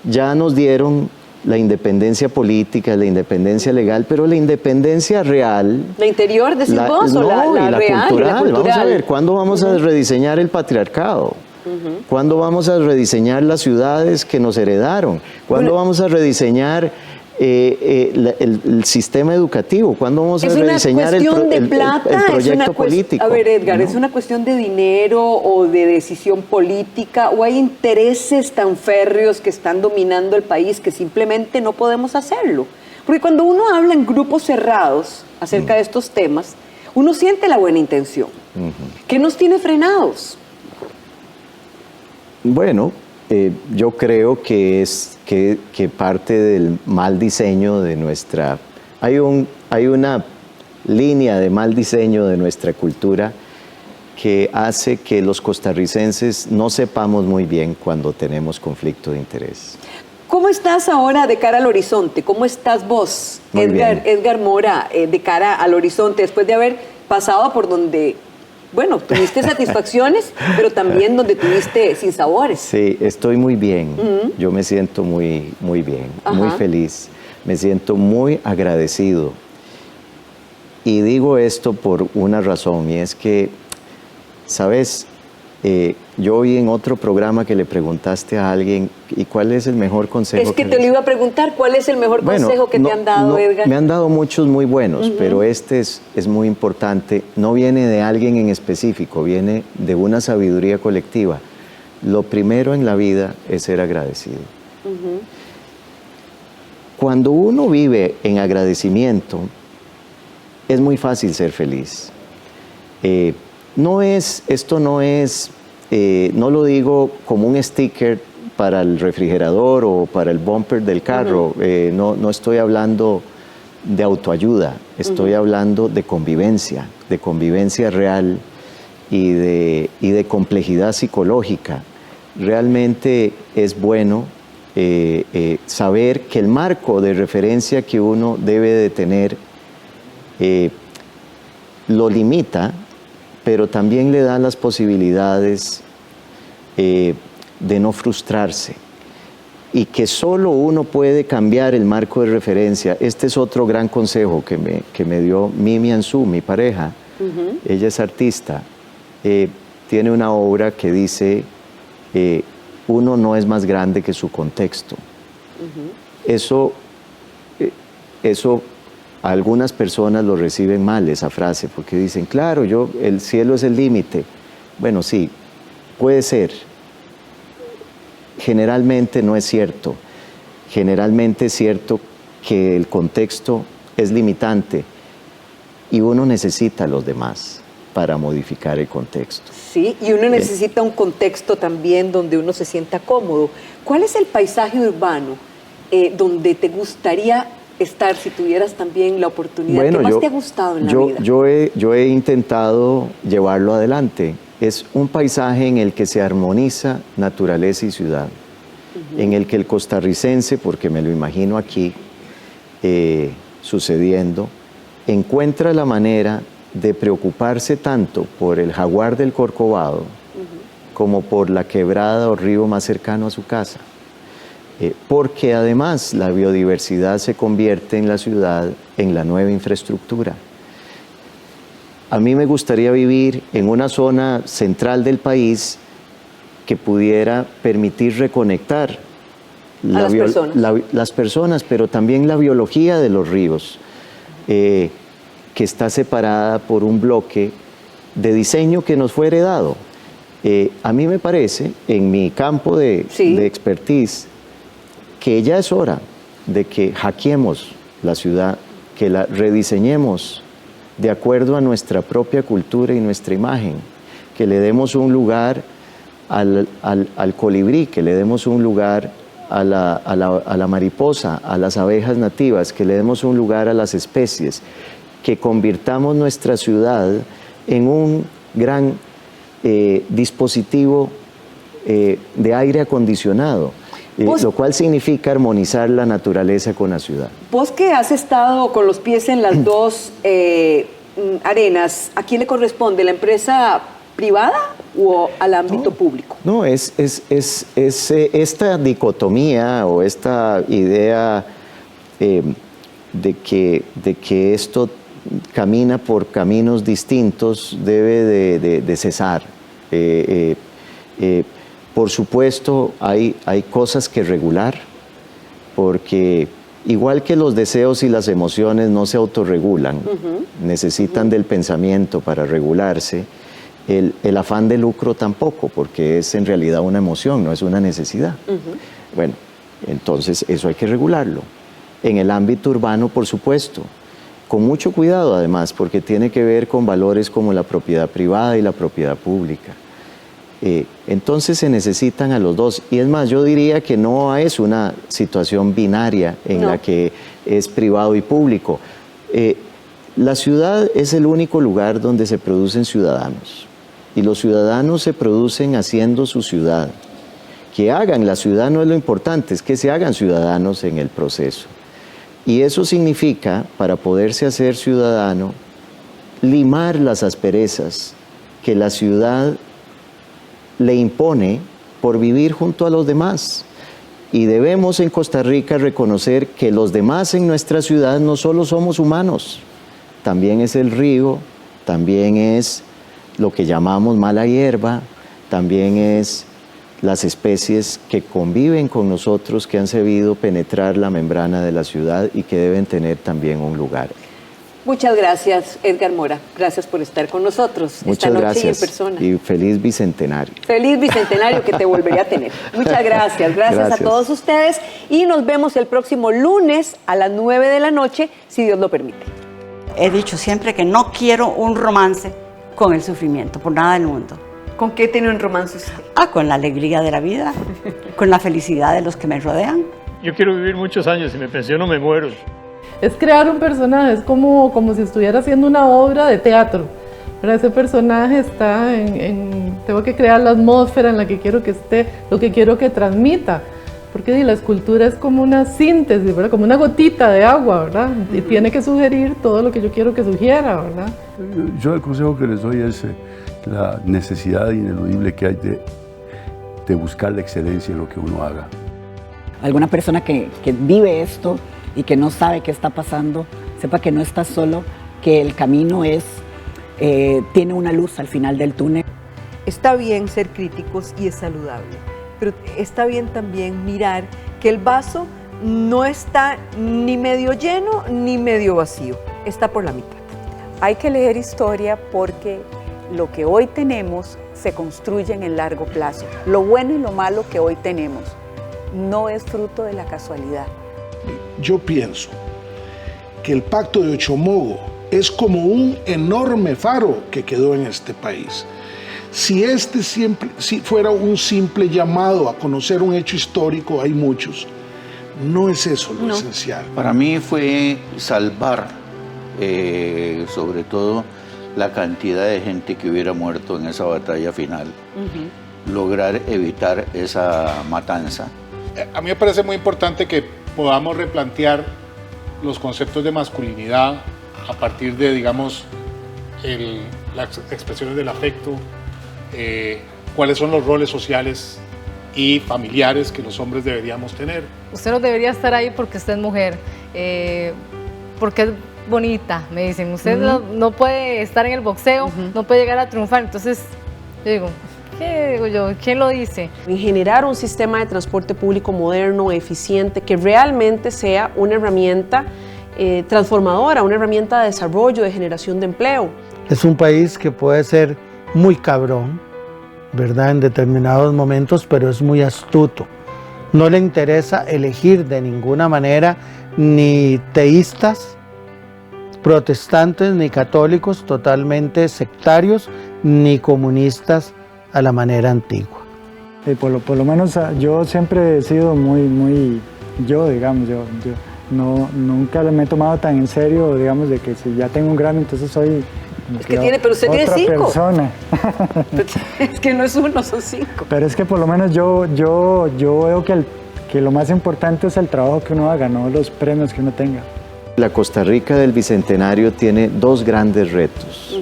ya nos dieron la independencia política, la independencia legal, pero la independencia real... ¿La interior, decís vos, no, o la y la real, cultural? y la cultural? Vamos a ver, ¿cuándo vamos a rediseñar el patriarcado? ¿Cuándo vamos a rediseñar las ciudades que nos heredaron? ¿Cuándo vamos a rediseñar el sistema educativo? ¿Cuándo vamos a rediseñar el proyecto político? A ver, Edgar, ¿no? ¿es una cuestión de dinero o de decisión política o hay intereses tan férreos que están dominando el país que simplemente no podemos hacerlo? Porque cuando uno habla en grupos cerrados acerca de estos temas, uno siente la buena intención. ¿Qué nos tiene frenados? Bueno, yo creo que es que parte del mal diseño de nuestra... Hay una línea de mal diseño de nuestra cultura que hace que los costarricenses no sepamos muy bien cuando tenemos conflicto de interés. ¿Cómo estás ahora de cara al horizonte? ¿Cómo estás vos, Edgar Mora, de cara al horizonte, después de haber pasado por donde... Bueno, tuviste satisfacciones, pero también donde tuviste sinsabores. Sí, estoy muy bien. Yo me siento muy, muy bien, muy feliz. Me siento muy agradecido. Y digo esto por una razón, y es que, ¿sabes? Yo oí en otro programa que le preguntaste a alguien, ¿y cuál es el mejor consejo? Es que te lo iba a preguntar, ¿cuál es el mejor consejo que te han dado, Edgar? Me han dado muchos muy buenos, pero este es muy importante. No viene de alguien en específico, viene de una sabiduría colectiva. Lo primero en la vida es ser agradecido. Cuando uno vive en agradecimiento, es muy fácil ser feliz. Esto no es, no lo digo como un sticker para el refrigerador o para el bumper del carro. No estoy hablando de autoayuda, estoy hablando de convivencia real y de complejidad psicológica. Realmente es bueno saber que el marco de referencia que uno debe de tener lo limita, pero también le da las posibilidades de no frustrarse y que solo uno puede cambiar el marco de referencia. Este es otro gran consejo que me dio Mimi Anzú, mi pareja. Ella es artista, tiene una obra que dice uno no es más grande que su contexto. Eso algunas personas lo reciben mal, esa frase, porque dicen, claro, el cielo es el límite. Bueno, sí, puede ser. Generalmente no es cierto. Generalmente es cierto que el contexto es limitante y uno necesita a los demás para modificar el contexto. Sí, y uno necesita un contexto también donde uno se sienta cómodo. ¿Cuál es el paisaje urbano donde te gustaría estar si tuvieras también la oportunidad? Bueno, ¿Qué más te ha gustado en la vida? Yo he intentado llevarlo adelante. Es un paisaje en el que se armoniza naturaleza y ciudad, en el que el costarricense, porque me lo imagino aquí sucediendo, encuentra la manera de preocuparse tanto por el jaguar del Corcovado como por la quebrada o río más cercano a su casa. Porque además la biodiversidad se convierte en la ciudad en la nueva infraestructura. A mí me gustaría vivir en una zona central del país que pudiera permitir reconectar las personas, pero también la biología de los ríos, que está separada por un bloque de diseño que nos fue heredado. A mí me parece, en mi campo de expertise, que ya es hora de que hackeemos la ciudad, que la rediseñemos de acuerdo a nuestra propia cultura y nuestra imagen, que le demos un lugar al colibrí, que le demos un lugar a la mariposa, a las abejas nativas, que le demos un lugar a las especies, que convirtamos nuestra ciudad en un gran dispositivo de aire acondicionado, lo cual significa armonizar la naturaleza con la ciudad. Vos que has estado con los pies en las dos arenas, ¿a quién le corresponde? ¿La empresa privada o al ámbito público? No, es esta dicotomía o esta idea de que esto camina por caminos distintos debe de cesar. Por supuesto, hay cosas que regular, porque igual que los deseos y las emociones no se autorregulan, necesitan del pensamiento para regularse, el afán de lucro tampoco, porque es en realidad una emoción, no es una necesidad. Bueno, entonces eso hay que regularlo. En el ámbito urbano, por supuesto, con mucho cuidado además, porque tiene que ver con valores como la propiedad privada y la propiedad pública. Entonces se necesitan a los dos, y es más, yo diría que no es una situación binaria en la que es privado y público. La ciudad es el único lugar donde se producen ciudadanos, y los ciudadanos se producen haciendo su ciudad. Que hagan la ciudad no es lo importante, es que se hagan ciudadanos en el proceso. Y eso significa, para poderse hacer ciudadano, limar las asperezas que la ciudad le impone por vivir junto a los demás. Y debemos en Costa Rica reconocer que los demás en nuestra ciudad no solo somos humanos, también es el río, también es lo que llamamos mala hierba, también es las especies que conviven con nosotros, que han sabido penetrar la membrana de la ciudad y que deben tener también un lugar. Muchas gracias, Edgar Mora. Gracias por estar con nosotros esta noche y en persona. Y feliz bicentenario. Feliz bicentenario, que te volveré a tener. Muchas gracias. Gracias a todos ustedes. Y nos vemos el próximo lunes a las 9 de la noche, si Dios lo permite. He dicho siempre que no quiero un romance con el sufrimiento, por nada del mundo. ¿Con qué tiene un romance usted? Con la alegría de la vida, con la felicidad de los que me rodean. Yo quiero vivir muchos años, si me pensiono me muero. Es crear un personaje, es como si estuviera haciendo una obra de teatro. Pero ese personaje está tengo que crear la atmósfera en la que quiero que esté, lo que quiero que transmita. Porque la escultura es como una síntesis, ¿verdad? Como una gotita de agua, ¿verdad? Y tiene que sugerir todo lo que yo quiero que sugiera, ¿verdad? Yo el consejo que les doy es la necesidad ineludible que hay de buscar la excelencia en lo que uno haga. Alguna persona que vive esto y que no sabe qué está pasando, sepa que no está solo, que el camino tiene una luz al final del túnel. Está bien ser críticos y es saludable, pero está bien también mirar que el vaso no está ni medio lleno ni medio vacío, está por la mitad. Hay que leer historia porque lo que hoy tenemos se construye en el largo plazo. Lo bueno y lo malo que hoy tenemos no es fruto de la casualidad. Yo pienso que el Pacto de Ochomogo es como un enorme faro que quedó en este país. Si fuera un simple llamado a conocer un hecho histórico, hay muchos, no es eso lo esencial. Para mí fue salvar, sobre todo, la cantidad de gente que hubiera muerto en esa batalla final, lograr evitar esa matanza. A mí me parece muy importante que podamos replantear los conceptos de masculinidad a partir de, digamos, las expresiones del afecto, cuáles son los roles sociales y familiares que los hombres deberíamos tener. Usted no debería estar ahí porque usted es mujer, porque es bonita, me dicen. Usted no puede estar en el boxeo, no puede llegar a triunfar. Entonces, yo digo, ¿Qué digo yo? ¿Quién lo dice? En generar un sistema de transporte público moderno, eficiente, que realmente sea una herramienta transformadora, una herramienta de desarrollo, de generación de empleo. Es un país que puede ser muy cabrón, ¿verdad?, en determinados momentos, pero es muy astuto. No le interesa elegir de ninguna manera ni teístas, protestantes, ni católicos totalmente sectarios, ni comunistas a la manera antigua. Por lo menos yo siempre he sido muy yo, digamos, yo nunca me he tomado tan en serio, digamos, de que si ya tengo un Grammy, entonces soy pero usted tiene 5. Persona. Es que no es 1, son 5. Pero es que por lo menos yo veo que lo más importante es el trabajo que uno haga, no los premios que uno tenga. La Costa Rica del Bicentenario tiene 2 grandes retos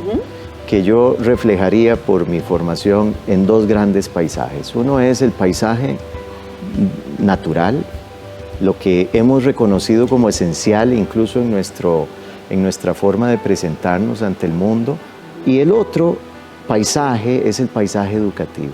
que yo reflejaría por mi formación en 2 grandes paisajes. Uno es el paisaje natural, lo que hemos reconocido como esencial incluso en nuestra forma de presentarnos ante el mundo, y el otro paisaje es el paisaje educativo.